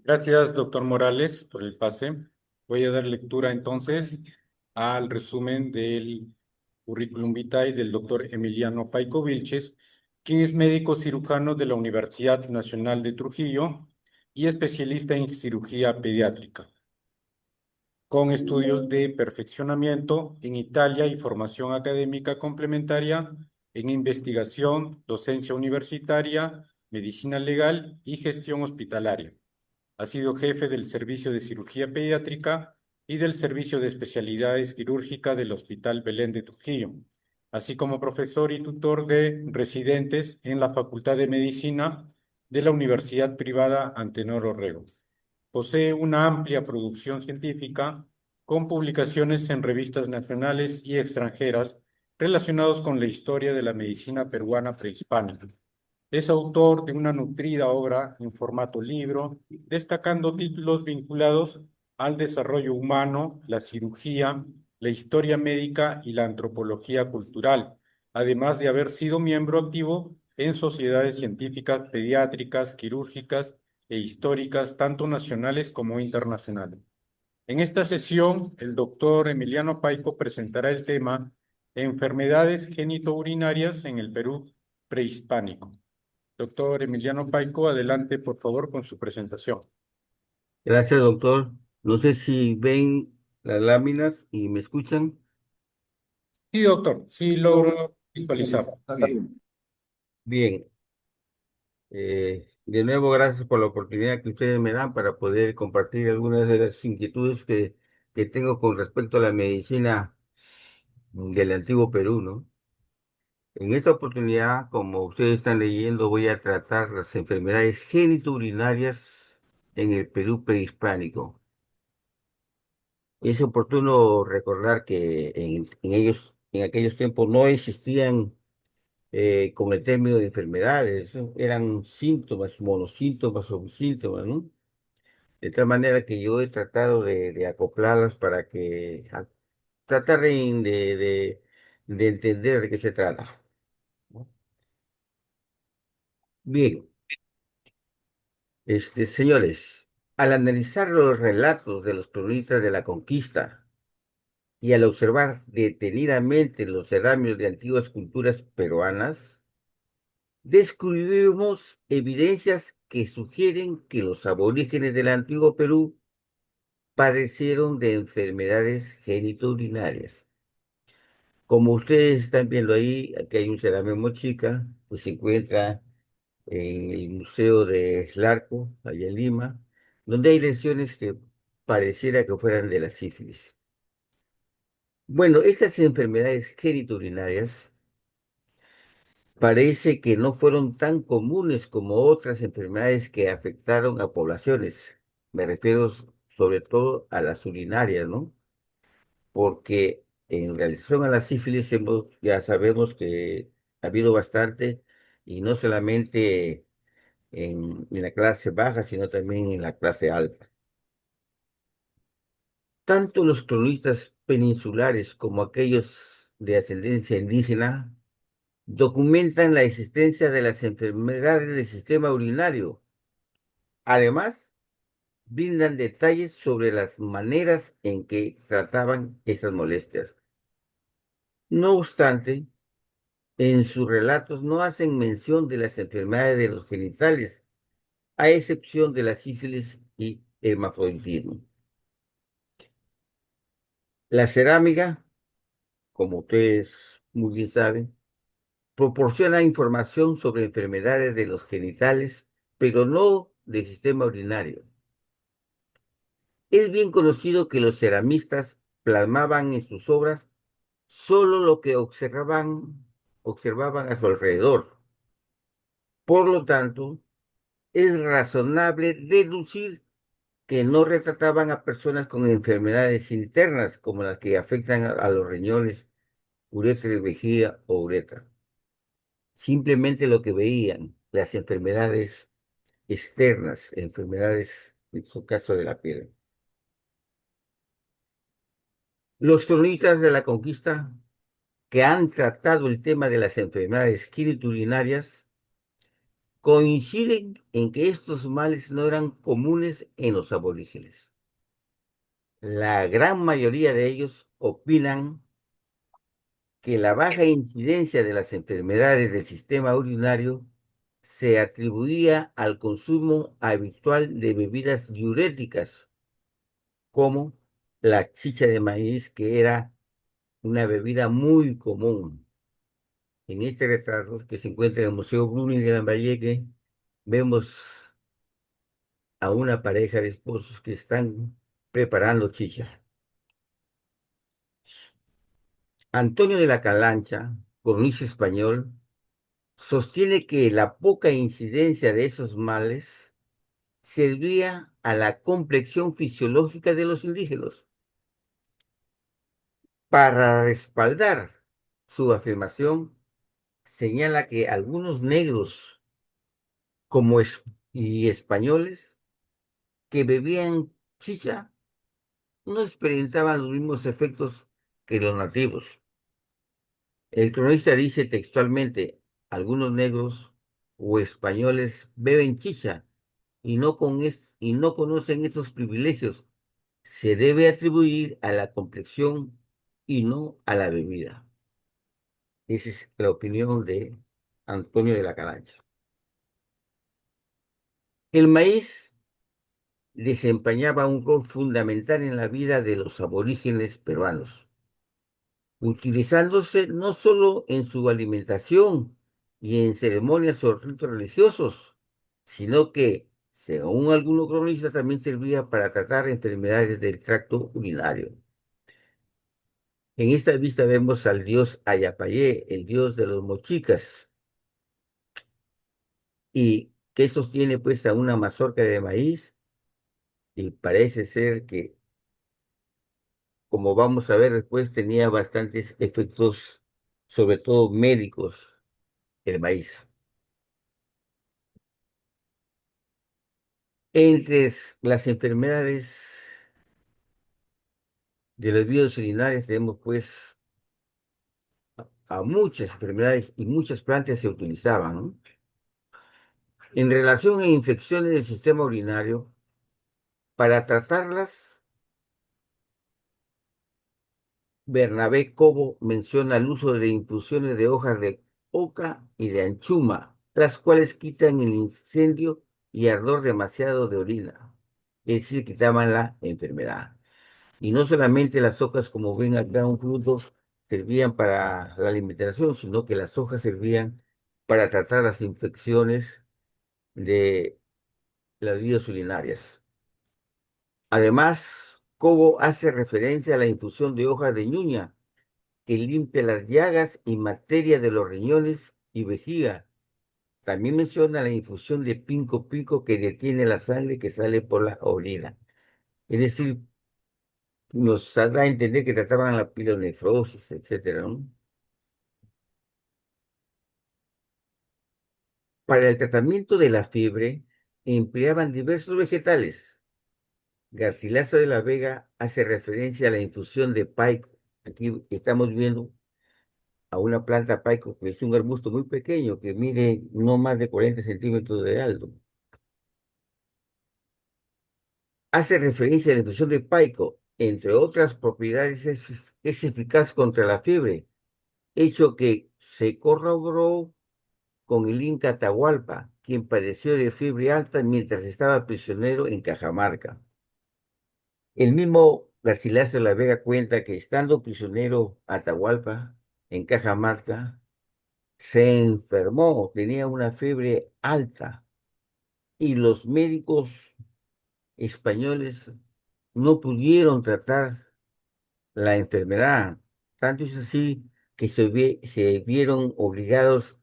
Gracias, doctor Morales, por el pase. Voy a dar lectura entonces al resumen del currículum vitae del doctor Emiliano Paico Vilches, quien es médico cirujano de la Universidad Nacional de Trujillo y especialista en cirugía pediátrica, con estudios de perfeccionamiento en Italia y formación académica complementaria en investigación, docencia universitaria, medicina legal y gestión hospitalaria. Ha sido jefe del Servicio de Cirugía Pediátrica y del Servicio de Especialidades Quirúrgica del Hospital Belén de Trujillo, así como profesor y tutor de residentes en la Facultad de Medicina de la Universidad Privada Antenor Orrego. Posee una amplia producción científica con publicaciones en revistas nacionales y extranjeras relacionados con la historia de la medicina peruana prehispánica. Es autor de una nutrida obra en formato libro, destacando títulos vinculados al desarrollo humano, la cirugía, la historia médica y la antropología cultural, además de haber sido miembro activo en sociedades científicas pediátricas, quirúrgicas e históricas, tanto nacionales como internacionales. En esta sesión, el doctor Emiliano Paico presentará el tema Enfermedades genitourinarias en el Perú prehispánico. Doctor Emiliano Paico, adelante por favor con su presentación. Gracias, doctor. No sé si ven las láminas y me escuchan. Sí, doctor, sí logro visualizar. Está bien. Bien. De nuevo, gracias por la oportunidad que ustedes me dan para poder compartir algunas de las inquietudes que tengo con respecto a la medicina del antiguo Perú, ¿no? En esta oportunidad, como ustedes están leyendo, voy a tratar las enfermedades genitourinarias en el Perú prehispánico. Es oportuno recordar que en aquellos tiempos no existían con el término de enfermedades, ¿no? Eran síntomas, monosíntomas o síntomas, ¿no? De tal manera que yo he tratado de acoplarlas para tratar de entender de qué se trata, ¿no? Bien, señores, al analizar los relatos de los cronistas de la conquista y al observar detenidamente los ceramios de antiguas culturas peruanas, descubrimos evidencias que sugieren que los aborígenes del antiguo Perú padecieron de enfermedades genitourinarias. Como ustedes están viendo ahí, aquí hay un cerámico mochica que se encuentra en el Museo de Larco, allá en Lima, donde hay lesiones que pareciera que fueran de la sífilis. Bueno, estas enfermedades genitourinarias parece que no fueron tan comunes como otras enfermedades que afectaron a poblaciones. Me refiero sobre todo a las urinarias, ¿no? Porque en relación a la sífilis ya sabemos que ha habido bastante, y no solamente en la clase baja, sino también en la clase alta. Tanto los cronistas peninsulares como aquellos de ascendencia indígena documentan la existencia de las enfermedades del sistema urinario. Además, brindan detalles sobre las maneras en que trataban esas molestias. No obstante, en sus relatos no hacen mención de las enfermedades de los genitales, a excepción de la sífilis y hermafroditismo. La cerámica, como ustedes muy bien saben, proporciona información sobre enfermedades de los genitales, pero no del sistema urinario. Es bien conocido que los ceramistas plasmaban en sus obras solo lo que observaban a su alrededor. Por lo tanto, es razonable deducir que no retrataban a personas con enfermedades internas como las que afectan a los riñones, uretra de vejiga o uretra. Simplemente lo que veían, las enfermedades externas, enfermedades, en su caso, de la piel. Los cronistas de la conquista que han tratado el tema de las enfermedades genitourinarias coinciden en que estos males no eran comunes en los aborígenes. La gran mayoría de ellos opinan que la baja incidencia de las enfermedades del sistema urinario se atribuía al consumo habitual de bebidas diuréticas, como la chicha de maíz, que era una bebida muy común. En este retrato que se encuentra en el Museo Bruni de Lambayeque, vemos a una pareja de esposos que están preparando chicha. Antonio de la Calancha, cornista español, sostiene que la poca incidencia de esos males se debía a la complexión fisiológica de los indígenas. Para respaldar su afirmación, señala que algunos negros como y españoles que bebían chicha no experimentaban los mismos efectos que los nativos. El cronista dice textualmente, algunos negros o españoles beben chicha y no conocen estos privilegios. Se debe atribuir a la complexión y no a la bebida. Esa es la opinión de Antonio de la Calancha. El maíz desempeñaba un rol fundamental en la vida de los aborígenes peruanos, utilizándose no solo en su alimentación y en ceremonias o ritos religiosos, sino que, según algunos cronistas, también servía para tratar enfermedades del tracto urinario. En esta vista vemos al dios Ayapayé, el dios de los mochicas, y que sostiene pues a una mazorca de maíz, y parece ser que, como vamos a ver después, tenía bastantes efectos, sobre todo médicos, el maíz. Entre las enfermedades de las vías urinarias tenemos pues a muchas enfermedades y muchas plantas se utilizaban, ¿no? En relación a infecciones del sistema urinario, para tratarlas, Bernabé Cobo menciona el uso de infusiones de hojas de oca y de anchuma, las cuales quitan el incendio y ardor demasiado de orina, es decir, quitaban la enfermedad. Y no solamente las hojas, como ven acá, un fruto, servían para la alimentación, sino que las hojas servían para tratar las infecciones de las vías urinarias. Además, Cobo hace referencia a la infusión de hojas de ñuña, que limpia las llagas y materia de los riñones y vejiga. También menciona la infusión de pinco pico, que detiene la sangre que sale por la orina. Es decir, nos da a entender que trataban la pielonefrosis, etcétera, ¿no? Para el tratamiento de la fiebre, empleaban diversos vegetales. Garcilaso de la Vega hace referencia a la infusión de paico. Aquí estamos viendo a una planta paico, que es un arbusto muy pequeño, que mide no más de 40 centímetros de alto. Hace referencia a la infusión de paico, entre otras propiedades, es eficaz contra la fiebre, hecho que se corroboró con el Inca Atahualpa, quien padeció de fiebre alta mientras estaba prisionero en Cajamarca. El mismo Garcilaso de la Vega cuenta que, estando prisionero Atahualpa en Cajamarca, se enfermó, tenía una fiebre alta, y los médicos españoles no pudieron tratar la enfermedad. Tanto es así que se vieron obligados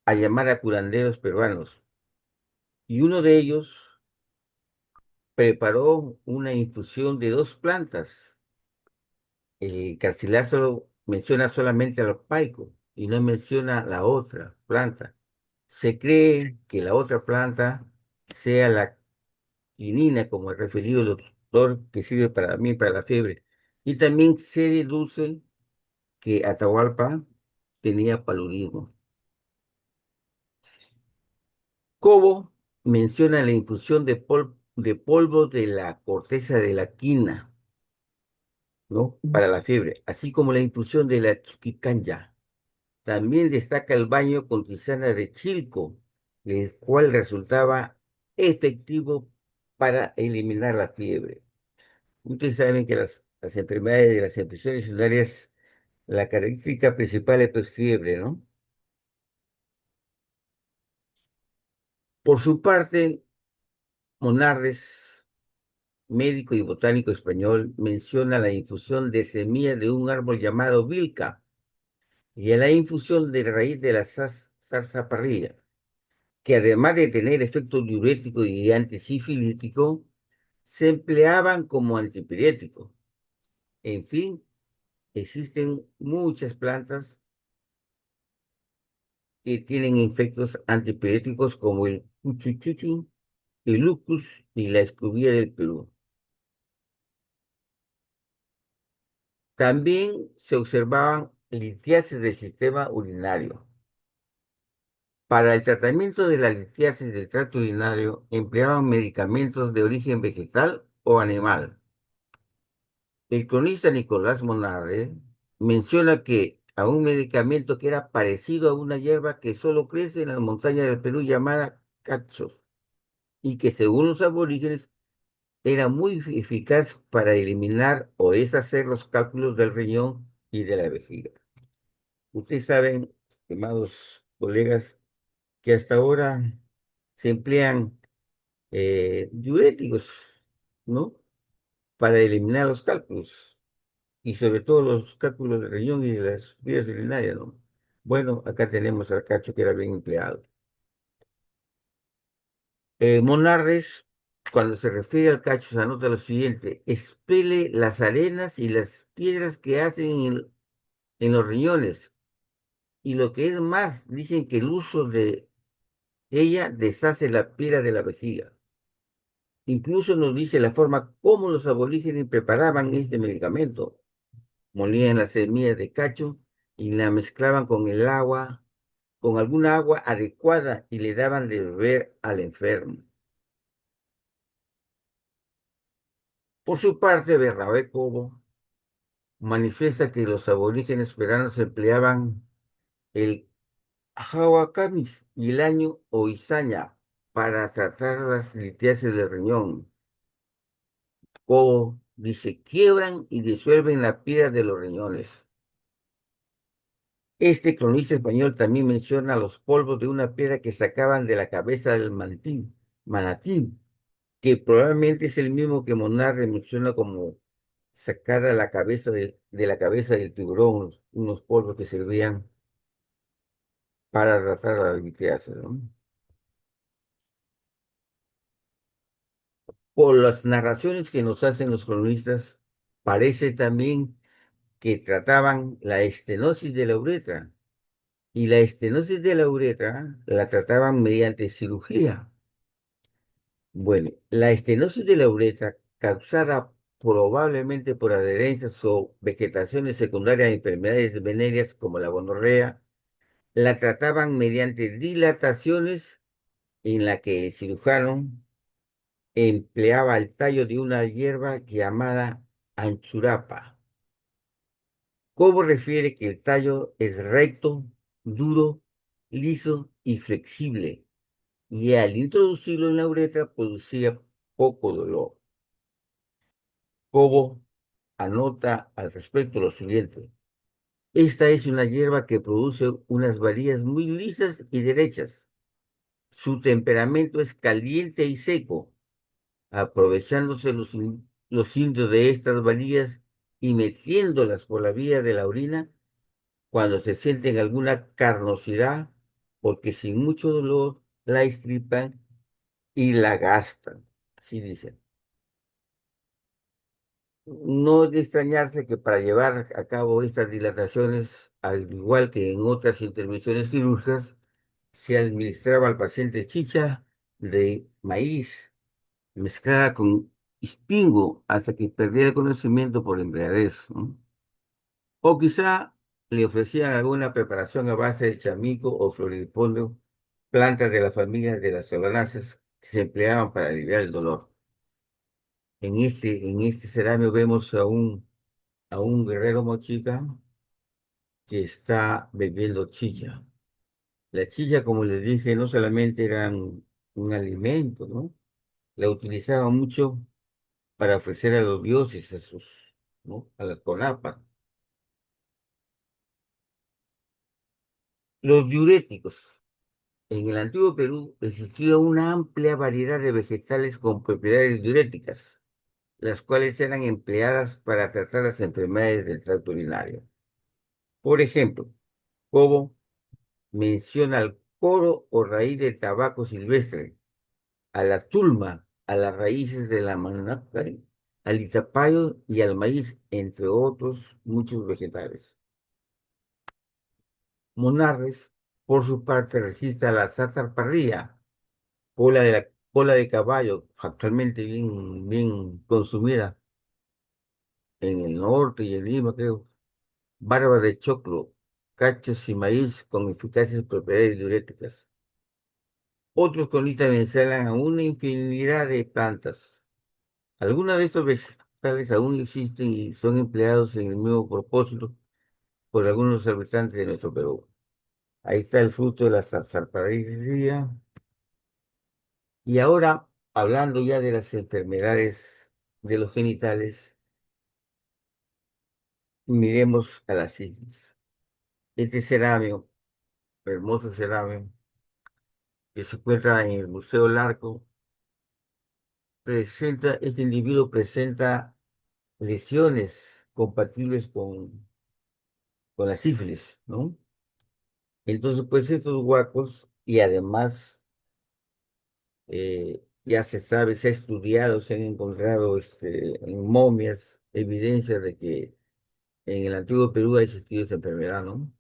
a llamar a curanderos peruanos. Y uno de ellos preparó una infusión de dos plantas. El Garcilaso menciona solamente al paico y no menciona la otra planta. Se cree que la otra planta sea la quinina, como ha referido el doctor, que sirve para mí, para la fiebre. Y también se deduce que Atahualpa tenía paludismo. Cobo menciona la infusión de polvo de la corteza de la quina, ¿no? Para la fiebre, así como la infusión de la chiquicanya. También destaca el baño con tisana de chilco, el cual resultaba efectivo para eliminar la fiebre. Ustedes saben que las enfermedades de las infecciones urinarias, la característica principal es pues fiebre, ¿no? Por su parte, Monardes, médico y botánico español, menciona la infusión de semillas de un árbol llamado vilca y a la infusión de raíz de la zarzaparrilla, que además de tener efecto diurético y antisifilítico, se empleaban como antipirético. En fin, existen muchas plantas que tienen efectos antipiréticos como el cuchuchuchu, el lucus y la escobilla del Perú. También se observaban litiasis del sistema urinario. Para el tratamiento de la litiasis del tracto urinario empleaban medicamentos de origen vegetal o animal. El cronista Nicolás Monarre menciona que a un medicamento que era parecido a una hierba que solo crece en las montañas del Perú llamada cachos y que según los aborígenes era muy eficaz para eliminar o deshacer los cálculos del riñón y de la vejiga. Ustedes saben, estimados colegas, que hasta ahora se emplean diuréticos, ¿no? Para eliminar los cálculos y sobre todo los cálculos del riñón y de las vías urinarias, ¿no? Bueno, acá tenemos al cacho que era bien empleado. Monarres, cuando se refiere al cacho, se anota lo siguiente: expele las arenas y las piedras que hacen en los riñones. Y lo que es más, dicen que el uso de ella deshace la piedra de la vejiga. Incluso nos dice la forma como los aborígenes preparaban este medicamento. Molían las semillas de cacho y la mezclaban con el agua, con alguna agua adecuada y le daban de beber al enfermo. Por su parte, Bernabé Cobo manifiesta que los aborígenes peruanos empleaban el Jawakamis y el año o izaña para tratar las litiasis del riñón. Cobo dice, quiebran y disuelven la piedra de los riñones. Este cronista español también menciona los polvos de una piedra que sacaban de la cabeza del manatí, que probablemente es el mismo que Monarre menciona como sacada la cabeza de la cabeza del tiburón, unos polvos que servían para tratar a la litiasis, ¿no? Por las narraciones que nos hacen los cronistas, parece también que trataban la estenosis de la uretra, y la estenosis de la uretra la trataban mediante cirugía. Bueno, la estenosis de la uretra, causada probablemente por adherencias o vegetaciones secundarias a enfermedades venéreas como la gonorrea, la trataban mediante dilataciones en la que el cirujano empleaba el tallo de una hierba llamada anchurapa. Cobo refiere que el tallo es recto, duro, liso y flexible, y al introducirlo en la uretra producía poco dolor. Cobo anota al respecto lo siguiente: esta es una hierba que produce unas varillas muy lisas y derechas. Su temperamento es caliente y seco, aprovechándose los indios de estas varillas y metiéndolas por la vía de la orina cuando se sienten alguna carnosidad, porque sin mucho dolor la estripan y la gastan. Así dicen. No es de extrañarse que para llevar a cabo estas dilataciones, al igual que en otras intervenciones quirúrgicas, se administraba al paciente chicha de maíz mezclada con espingo hasta que perdiera el conocimiento por embriaguez, ¿no? O quizá le ofrecían alguna preparación a base de chamico o floripondio plantas de la familia de las solanáceas que se empleaban para aliviar el dolor. En este cerámico vemos a un guerrero mochica que está bebiendo chicha. La chicha, como les dije, no solamente era un alimento, ¿no? La utilizaban mucho para ofrecer a los dioses, ¿no? A las conapas. Los diuréticos. En el antiguo Perú existía una amplia variedad de vegetales con propiedades diuréticas, las cuales eran empleadas para tratar las enfermedades del tracto urinario. Por ejemplo, Cobo menciona al coro o raíz de tabaco silvestre, a la tulma, a las raíces de la manaca, al itapayo y al maíz, entre otros muchos vegetales. Monarres, por su parte, resiste a la satarparría, cola de caballo, actualmente bien, bien consumida en el norte y en Lima, creo. Barba de choclo, cachos y maíz con eficaces propiedades diuréticas. Otros conitas mencionan a una infinidad de plantas. Algunos de estos vegetales aún existen y son empleados en el mismo propósito por algunos habitantes de nuestro Perú. Ahí está el fruto de la zarzaparrilla. Y ahora, hablando ya de las enfermedades de los genitales, miremos a la sífilis. Este cerámico, hermoso cerámico, que se encuentra en el Museo Larco, este individuo presenta lesiones compatibles con la sífilis, ¿no? Entonces, pues estos huacos, y además ya se sabe, se ha estudiado, se han encontrado en momias evidencias de que en el antiguo Perú ha existido esa enfermedad, ¿no?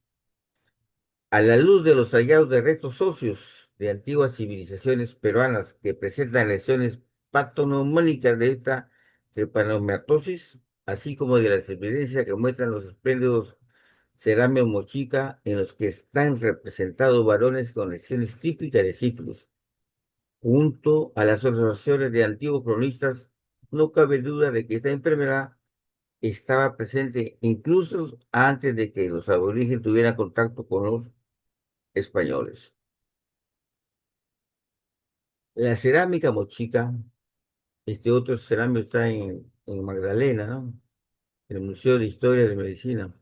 A la luz de los hallados de restos óseos de antiguas civilizaciones peruanas que presentan lesiones patognomónicas de esta trepaneumatosis, así como de las evidencias que muestran los espléndidos cerámicos mochica en los que están representados varones con lesiones típicas de sífilis. Junto a las observaciones de antiguos cronistas, no cabe duda de que esta enfermedad estaba presente incluso antes de que los aborígenes tuvieran contacto con los españoles. La cerámica mochica, este otro cerámico está en Magdalena, ¿no? En el Museo de Historia de Medicina.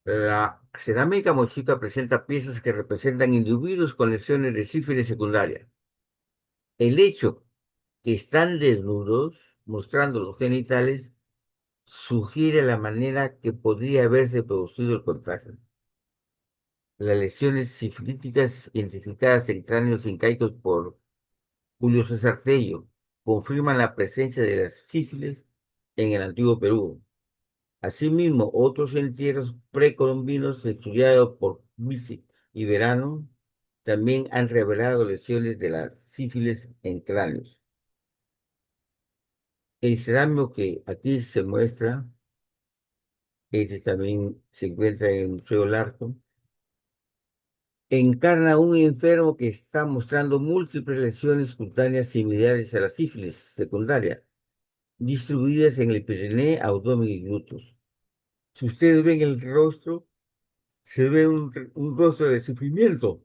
La cerámica mochica presenta piezas que representan individuos con lesiones de sífilis secundaria. El hecho que están desnudos, mostrando los genitales, sugiere la manera que podría haberse producido el contagio. Las lesiones sifilíticas identificadas en cráneos incaicos por Julio César Tello confirman la presencia de las sífilis en el antiguo Perú. Asimismo, otros entierros precolombinos estudiados por Bici y Verano también han revelado lesiones de la sífilis en cráneos. El cerámico que aquí se muestra, este también se encuentra en el Museo Larco, encarna a un enfermo que está mostrando múltiples lesiones cutáneas similares a la sífilis secundaria, distribuidas en el periné, abdomen y glúteos. Si ustedes ven el rostro, se ve un rostro de sufrimiento,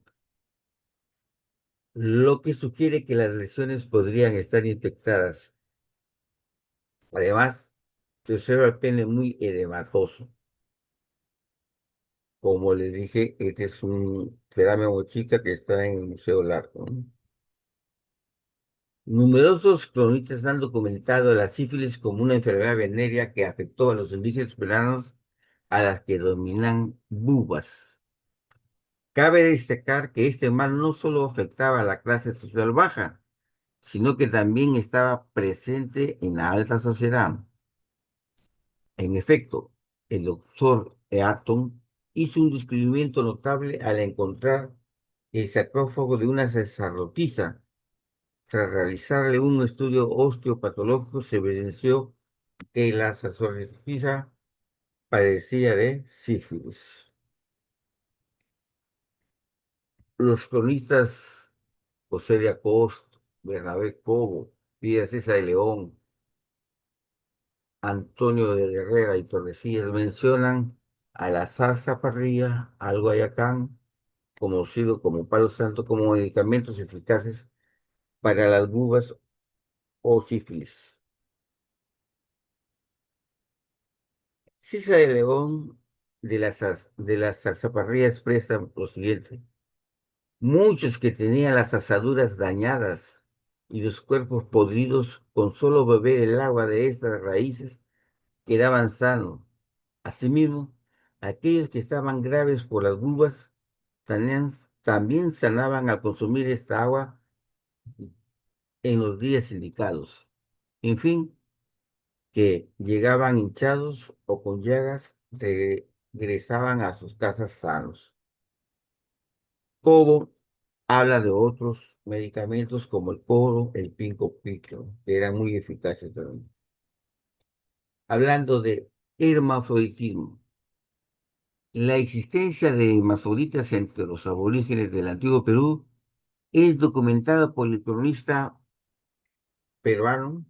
lo que sugiere que las lesiones podrían estar infectadas. Además, se observa el pene muy edematoso. Como les dije, este es un cerámico chica que está en el Museo Larco, ¿no? Numerosos cronistas han documentado la sífilis como una enfermedad venérea que afectó a los indígenas peruanos a las que dominan bubas. Cabe destacar que este mal no solo afectaba a la clase social baja, sino que también estaba presente en la alta sociedad. En efecto, el doctor Eaton hizo un descubrimiento notable al encontrar el sarcófago de una sacerdotisa. Tras realizarle un estudio osteopatológico, se evidenció que la sacerdotisa padecía de sífilis. Los cronistas José de Acosta, Bernabé Cobo, Pías César de León, Antonio de Herrera y Tordesillas mencionan a la zarzaparrilla, al guayacán, conocido como palo santo, como medicamentos eficaces para las bubas o sífilis. César de León de la zarzaparrilla expresa lo siguiente. Muchos que tenían las asaduras dañadas y los cuerpos podridos, con solo beber el agua de estas raíces, quedaban sanos. Asimismo, aquellos que estaban graves por las bubas también sanaban al consumir esta agua en los días indicados. En fin, que llegaban hinchados o con llagas, regresaban a sus casas sanos. Cobo habla de otros medicamentos como el coro, el pinco piclo, que eran muy eficaces también. Hablando de hermafroditismo, la existencia de hermafroditas entre los aborígenes del antiguo Perú es documentada por el cronista peruano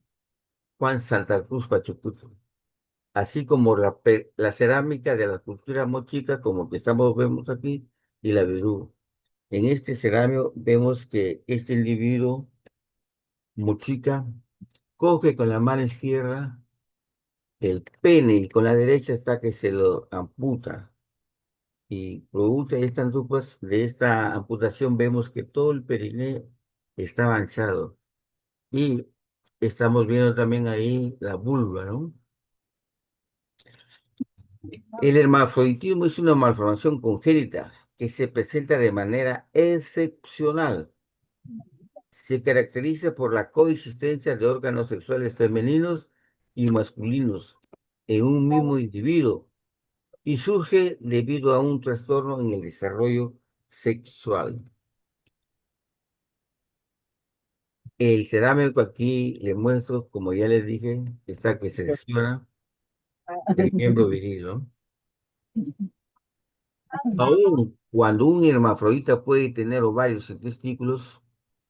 Juan Santa Cruz Pachacuti, así como la cerámica de la cultura mochica, como que vemos aquí, y la Perú. En este cerámico vemos que este individuo mochica coge con la mano izquierda el pene y con la derecha está que se lo amputa. Y producto de esta amputación vemos que todo el periné está manchado. Y estamos viendo también ahí la vulva, ¿no? El hermafroditismo es una malformación congénita que se presenta de manera excepcional. Se caracteriza por la coexistencia de órganos sexuales femeninos y masculinos en un mismo individuo y surge debido a un trastorno en el desarrollo sexual. El cerámico aquí le muestro, como ya les dije, está que se secciona el miembro viril, ¿no? Aún cuando un hermafrodita puede tener ovarios y testículos,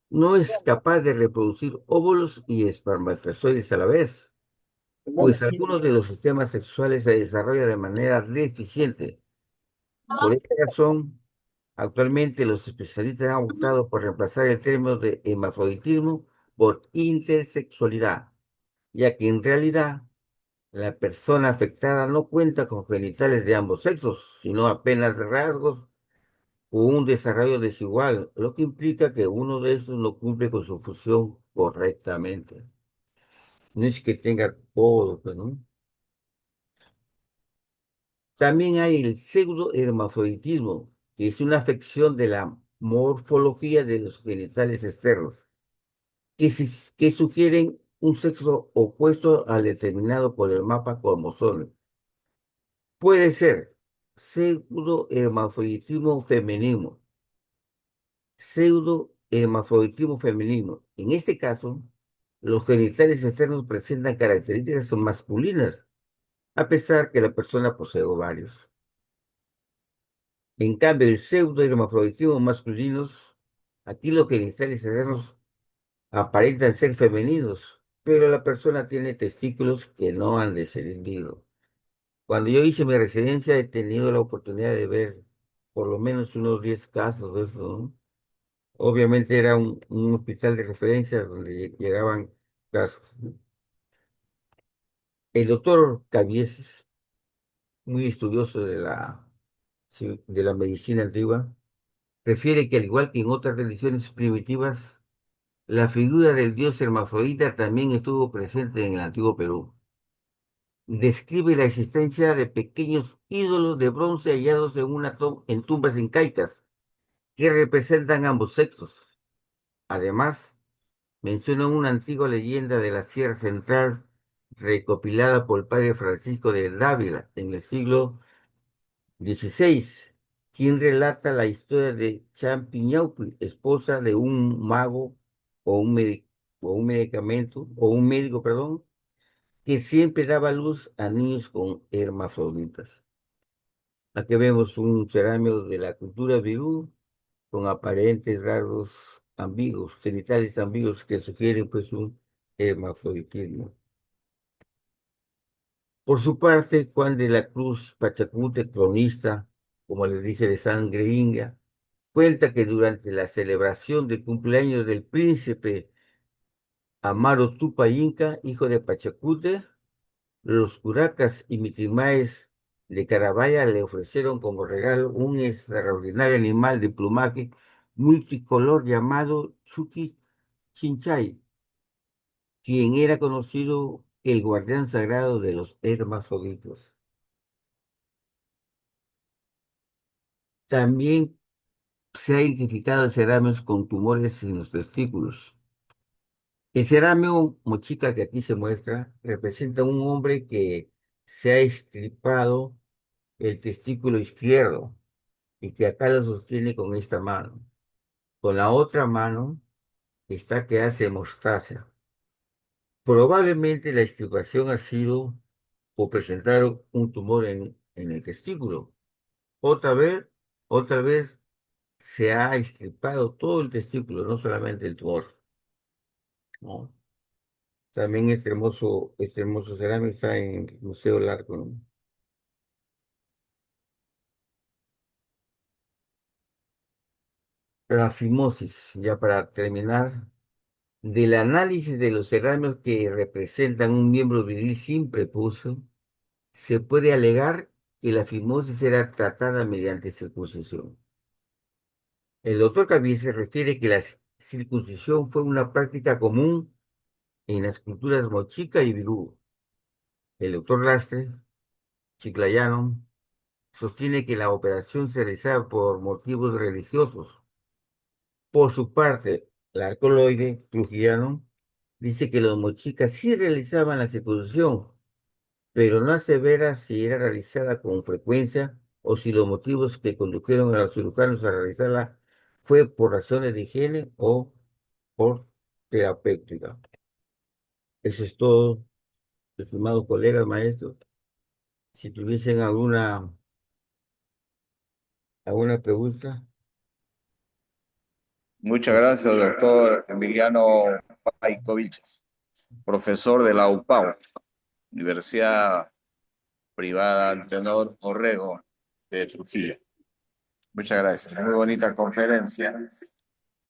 no es capaz de reproducir óvulos y espermatozoides a la vez, pues algunos de los sistemas sexuales se desarrollan de manera deficiente. Por esta razón, actualmente los especialistas han optado por reemplazar el término de hermafroditismo por intersexualidad, ya que en realidad la persona afectada no cuenta con genitales de ambos sexos, sino apenas rasgos o un desarrollo desigual, lo que implica que uno de estos no cumple con su función correctamente. No es que tenga todo, pues, ¿no? También hay el pseudohermafroditismo, que es una afección de la morfología de los genitales externos, que sugieren un sexo opuesto al determinado por el mapa cromosómico. Puede ser pseudohermafroditismo femenino. En este caso, los genitales externos presentan características masculinas, a pesar que la persona posee ovarios. En cambio, el pseudohermafroditismo masculinos, aquí los genitales externos aparentan ser femeninos, pero la persona tiene testículos que no han descendido. Cuando yo hice mi residencia he tenido la oportunidad de ver por lo menos unos 10 casos de eso, ¿no? Obviamente era un hospital de referencia donde llegaban casos. El doctor Cavieses, muy estudioso de la medicina antigua, refiere que al igual que en otras religiones primitivas, la figura del dios hermafrodita también estuvo presente en el antiguo Perú. Describe la existencia de pequeños ídolos de bronce hallados en tumbas incaicas que representan ambos sexos. Además, menciona una antigua leyenda de la Sierra Central recopilada por el padre Francisco de Dávila en el siglo XVI, quien relata la historia de Champiñauqui, esposa de un mago o un medicamento, o un médico, perdón, que siempre daba luz a niños con hermafroditas. Aquí vemos un cerámico de la cultura virú, con aparentes rasgos ambiguos, genitales ambiguos que sugieren pues un hermafroditismo. Por su parte, Juan de la Cruz Pachacute, cronista, como les dije, de sangre india, cuenta que durante la celebración del cumpleaños del príncipe Amaro Tupa Inca, hijo de Pachacute, los curacas y mitimaes de Carabaya le ofrecieron como regalo un extraordinario animal de plumaje multicolor llamado Chucky Chinchay, quien era conocido el guardián sagrado de los hermafroditos. También se ha identificado cerámeos con tumores en los testículos. El cerámeo mochica que aquí se muestra representa un hombre que se ha estripado el testículo izquierdo y que acá lo sostiene con esta mano. Con la otra mano está que hace mostaza. Probablemente la extirpación ha sido por presentar un tumor en el testículo. Otra vez, otra vez se ha extirpado todo el testículo, no solamente el tumor, ¿no? También este hermoso cerámico está en el Museo Largo, ¿no? La fimosis, ya para terminar, del análisis de los cerámicos que representan un miembro viril sin prepucio, se puede alegar que la fimosis era tratada mediante circuncisión. El doctor Caviezel refiere que la circuncisión fue una práctica común en las culturas mochica y virú. El doctor Lastre, chiclayano, sostiene que la operación se realizaba por motivos religiosos. Por su parte, el alcaloide trujillano dice que los mochicas sí realizaban la circuncisión, pero no asevera si era realizada con frecuencia o si los motivos que condujeron a los cirujanos a realizarla fue por razones de higiene o por terapéutica. Eso es todo, estimados colegas, maestros. Si tuviesen alguna pregunta, Muchas gracias, doctor Emiliano Paikovich, profesor de la UPAU, Universidad Privada Antenor Orrego de Trujillo. Muchas gracias. Muy bonita conferencia.